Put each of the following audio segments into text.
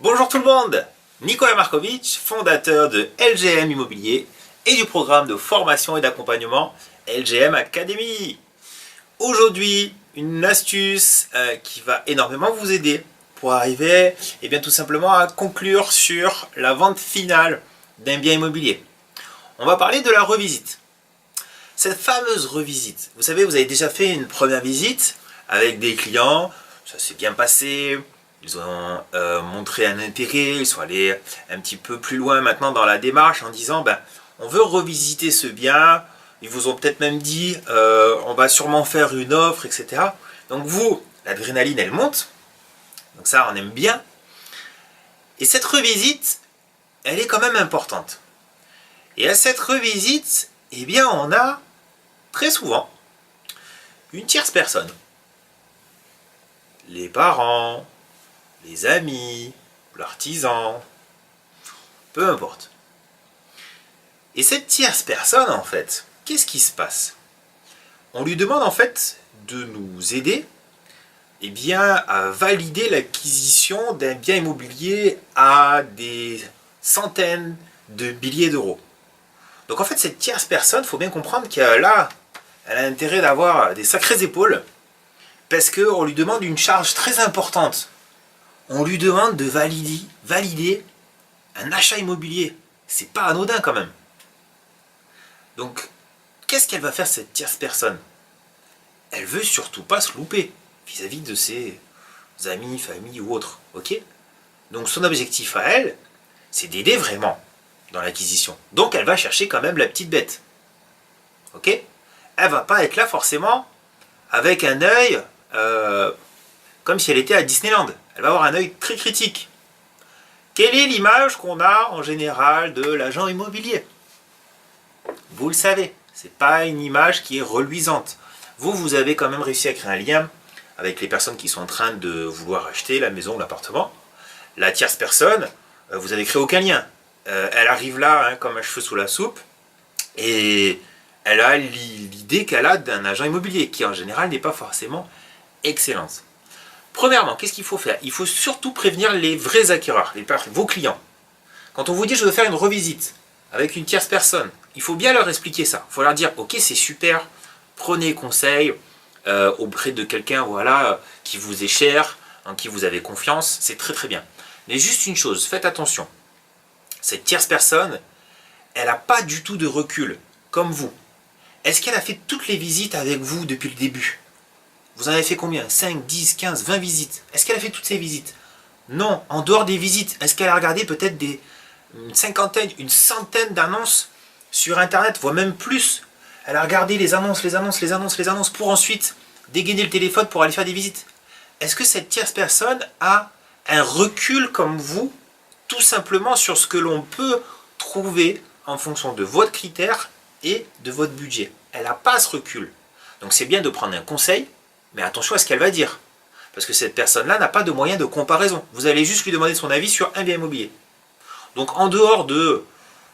Bonjour tout le monde, Nicolas Markovic, fondateur de LGM Immobilier et du programme de formation et d'accompagnement LGM Academy. Aujourd'hui, une astuce qui va énormément vous aider pour arriver tout simplement à conclure sur la vente finale d'un bien immobilier. On va parler de la revisite. Cette fameuse revisite, vous savez, vous avez déjà fait une première visite avec des clients, ça s'est bien passé. Ils ont montré un intérêt, ils sont allés un petit peu plus loin maintenant dans la démarche en disant on veut revisiter ce bien. Ils vous ont peut-être même dit on va sûrement faire une offre, etc. Donc vous, l'adrénaline elle monte, donc ça on aime bien. Et cette revisite, elle est quand même importante. Et à cette revisite, on a très souvent une tierce personne. Les parents, les amis, l'artisan, peu importe. Et cette tierce personne, en fait, qu'est-ce qui se passe? On lui demande en fait de nous aider à valider l'acquisition d'un bien immobilier à des centaines de milliers d'euros. Donc en fait, cette tierce personne, il faut bien comprendre qu'elle a intérêt d'avoir des sacrées épaules parce qu'on lui demande une charge très importante. On lui demande de valider un achat immobilier. C'est pas anodin quand même. Donc, qu'est-ce qu'elle va faire cette tierce personne? Elle veut surtout pas se louper vis-à-vis de ses amis, famille ou autres. Ok? Donc son objectif à elle, c'est d'aider vraiment dans l'acquisition. Donc elle va chercher quand même la petite bête. Ok? Elle va pas être là forcément avec un œil comme si elle était à Disneyland. Elle va avoir un œil très critique. Quelle est l'image qu'on a en général de l'agent immobilier? Vous le savez, c'est pas une image qui est reluisante. Vous avez quand même réussi à créer un lien avec les personnes qui sont en train de vouloir acheter la maison ou l'appartement. La tierce personne, vous avez créé aucun lien. Elle arrive là comme un cheveu sous la soupe et elle a l'idée qu'elle a d'un agent immobilier qui en général n'est pas forcément excellente. Premièrement, qu'est-ce qu'il faut faire? Il faut surtout prévenir les vrais acquéreurs, vos clients. Quand on vous dit je veux faire une revisite avec une tierce personne, il faut bien leur expliquer ça. Il faut leur dire ok, c'est super, prenez conseil auprès de quelqu'un qui vous est cher, en qui vous avez confiance, c'est très très bien. Mais juste une chose, faites attention. Cette tierce personne, elle n'a pas du tout de recul, comme vous. Est-ce qu'elle a fait toutes les visites avec vous depuis le début? Vous en avez fait combien? 5, 10, 15, 20 visites. Est-ce qu'elle a fait toutes ces visites? Non. En dehors des visites, est-ce qu'elle a regardé peut-être une cinquantaine, une centaine d'annonces sur Internet, voire même plus? Elle a regardé les annonces pour ensuite dégainer le téléphone pour aller faire des visites. Est-ce que cette tierce personne a un recul comme vous, tout simplement sur ce que l'on peut trouver en fonction de votre critère et de votre budget? Elle n'a pas ce recul. Donc c'est bien de prendre un conseil, mais attention à ce qu'elle va dire. Parce que cette personne-là n'a pas de moyen de comparaison. Vous allez juste lui demander son avis sur un bien immobilier. Donc en dehors de,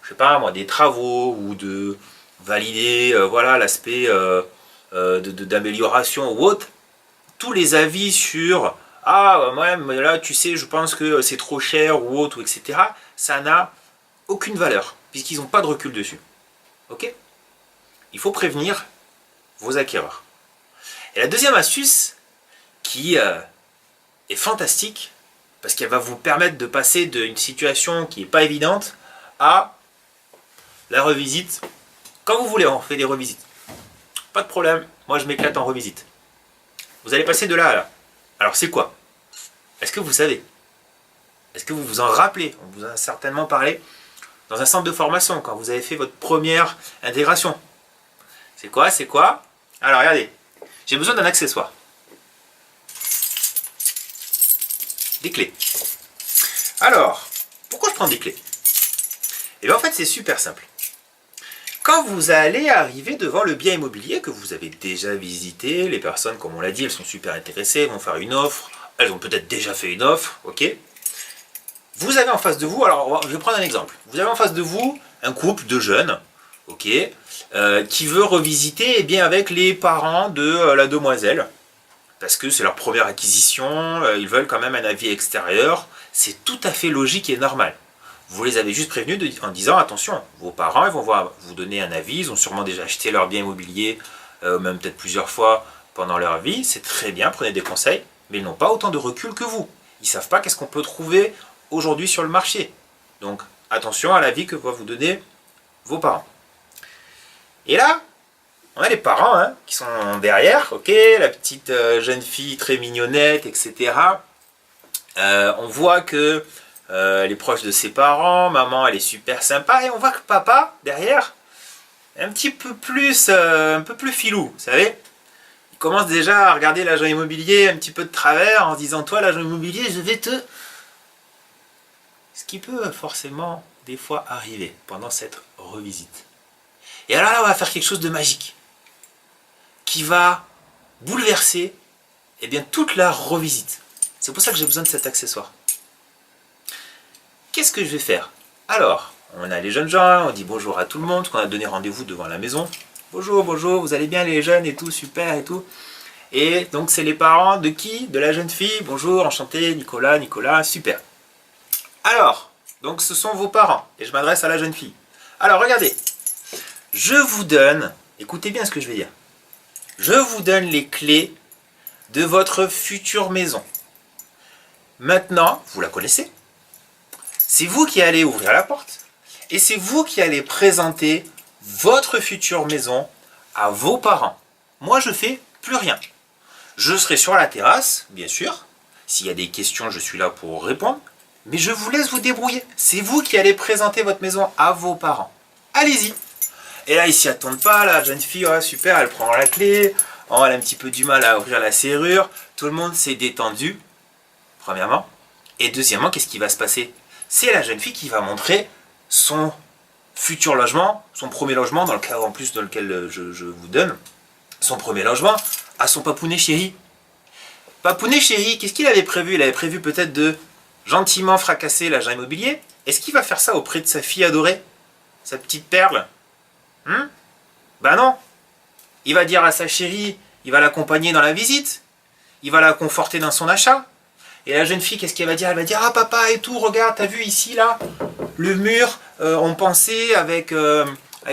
je sais pas moi, des travaux ou de valider l'aspect d'amélioration ou autre, tous les avis sur ouais, mais là tu sais, je pense que c'est trop cher ou autre, etc., ça n'a aucune valeur, puisqu'ils n'ont pas de recul dessus. Ok? Il faut prévenir vos acquéreurs. Et la deuxième astuce, qui est fantastique, parce qu'elle va vous permettre de passer d'une situation qui n'est pas évidente à la revisite. Quand vous voulez, on fait des revisites. Pas de problème, moi je m'éclate en revisite. Vous allez passer de là à là. Alors c'est quoi? Est-ce que vous savez? Est-ce que vous vous en rappelez? On vous en a certainement parlé dans un centre de formation, quand vous avez fait votre première intégration. C'est quoi? Alors regardez, j'ai besoin d'un accessoire. Des clés. Alors, pourquoi je prends des clés? En fait, c'est super simple. Quand vous allez arriver devant le bien immobilier que vous avez déjà visité, les personnes, comme on l'a dit, elles sont super intéressées, vont faire une offre, elles ont peut-être déjà fait une offre, ok? Vous avez en face de vous, alors je vais prendre un exemple. Vous avez en face de vous un couple de jeunes, ok, qui veut revisiter avec les parents de la demoiselle, parce que c'est leur première acquisition, ils veulent quand même un avis extérieur, C'est tout à fait logique et normal. Vous les avez juste prévenus en disant attention, vos parents ils vont vous donner un avis, ils ont sûrement déjà acheté leur bien immobilier, même peut-être plusieurs fois pendant leur vie, c'est très bien, prenez des conseils, mais ils n'ont pas autant de recul que vous. Ils ne savent pas qu'est-ce qu'on peut trouver aujourd'hui sur le marché. Donc attention à l'avis que vont vous donner vos parents. Et là, on a les parents qui sont derrière, ok, la petite jeune fille très mignonnette, etc. On voit que elle est proche de ses parents, maman elle est super sympa, et on voit que papa, derrière, est un petit peu plus, un peu plus filou, vous savez. Il commence déjà à regarder l'agent immobilier un petit peu de travers en se disant, toi l'agent immobilier, je vais te... Ce qui peut forcément des fois arriver pendant cette revisite. Et alors là, on va faire quelque chose de magique qui va bouleverser toute la revisite. C'est pour ça que j'ai besoin de cet accessoire. Qu'est-ce que je vais faire? Alors, on a les jeunes gens, on dit bonjour à tout le monde, parce qu'on a donné rendez-vous devant la maison. Bonjour, bonjour, vous allez bien les jeunes et tout, super et tout. Et donc c'est les parents de qui? De la jeune fille. Bonjour, enchanté, Nicolas, Nicolas, super. Alors, donc ce sont vos parents, et je m'adresse à la jeune fille. Alors regardez, je vous donne, écoutez bien ce que je vais dire. Je vous donne les clés de votre future maison. Maintenant, vous la connaissez. C'est vous qui allez ouvrir la porte et c'est vous qui allez présenter votre future maison à vos parents. Moi, je fais plus rien. Je serai sur la terrasse, bien sûr. S'il y a des questions, je suis là pour répondre. Mais je vous laisse vous débrouiller. C'est vous qui allez présenter votre maison à vos parents. Allez-y. Et là, ils s'y attendent pas. La jeune fille, oh, super, elle prend la clé. Oh, elle a un petit peu du mal à ouvrir la serrure. Tout le monde s'est détendu, premièrement. Et deuxièmement, qu'est-ce qui va se passer? C'est la jeune fille qui va montrer son futur logement, son premier logement, dans le cas en plus dans lequel je vous donne, son premier logement, à son papounet chéri. Papounet chéri, qu'est-ce qu'il avait prévu? Il avait prévu peut-être de gentiment fracasser l'agent immobilier. Est-ce qu'il va faire ça auprès de sa fille adorée? Sa petite perle? Ben non. Il va dire à sa chérie, il va l'accompagner dans la visite, il va la conforter dans son achat. Et la jeune fille, qu'est-ce qu'elle va dire? Elle va dire, ah papa et tout, regarde, t'as vu ici, là, le mur, on pensait avec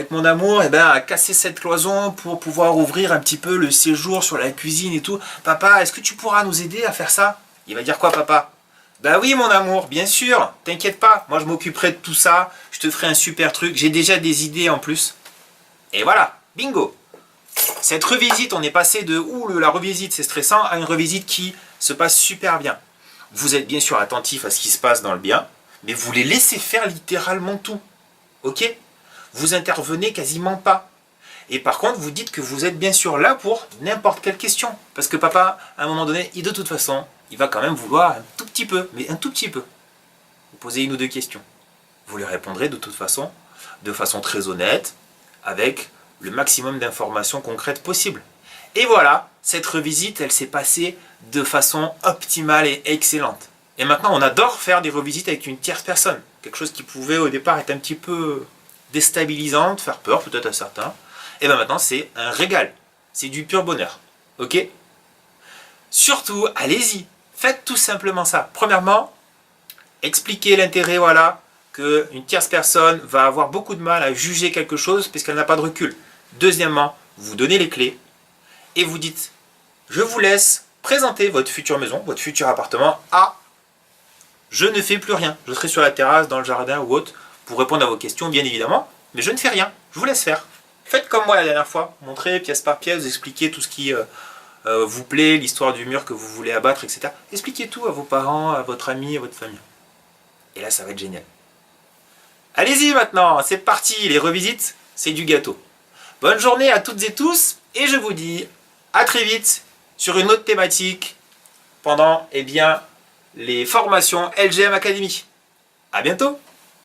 mon amour à casser cette cloison pour pouvoir ouvrir un petit peu le séjour sur la cuisine et tout. Papa, est-ce que tu pourras nous aider à faire ça? Il va dire quoi, papa? Bah oui, mon amour, bien sûr, t'inquiète pas, moi je m'occuperai de tout ça, je te ferai un super truc, j'ai déjà des idées en plus. Et voilà, bingo. Cette revisite, on est passé de « la revisite c'est stressant » à une revisite qui se passe super bien. Vous êtes bien sûr attentif à ce qui se passe dans le bien, mais vous les laissez faire littéralement tout. Ok? Vous intervenez quasiment pas. Et par contre, vous dites que vous êtes bien sûr là pour n'importe quelle question. Parce que papa, à un moment donné, de toute façon, il va quand même vouloir un tout petit peu, mais un tout petit peu. Vous posez une ou deux questions. Vous lui répondrez de toute façon, de façon très honnête, avec le maximum d'informations concrètes possibles. Et voilà, cette revisite, elle s'est passée de façon optimale et excellente. Et maintenant, on adore faire des revisites avec une tierce personne. Quelque chose qui pouvait au départ être un petit peu déstabilisant, faire peur peut-être à certains. Et bien maintenant, c'est un régal. C'est du pur bonheur. Ok? Surtout, allez-y. Faites tout simplement ça. Premièrement, expliquez l'intérêt, voilà, qu'une tierce personne va avoir beaucoup de mal à juger quelque chose puisqu'elle n'a pas de recul. Deuxièmement, vous donnez les clés et vous dites, je vous laisse présenter votre future maison, votre futur appartement à je ne fais plus rien. Je serai sur la terrasse, dans le jardin ou autre pour répondre à vos questions, bien évidemment, mais je ne fais rien. Je vous laisse faire. Faites comme moi la dernière fois. Montrez pièce par pièce, expliquez tout ce qui vous plaît, l'histoire du mur que vous voulez abattre, etc. Expliquez tout à vos parents, à votre ami, à votre famille. Et là, ça va être génial. Allez-y maintenant, c'est parti. Les revisites, c'est du gâteau. Bonne journée à toutes et tous, et je vous dis à très vite sur une autre thématique pendant les formations LGM Academy. À bientôt.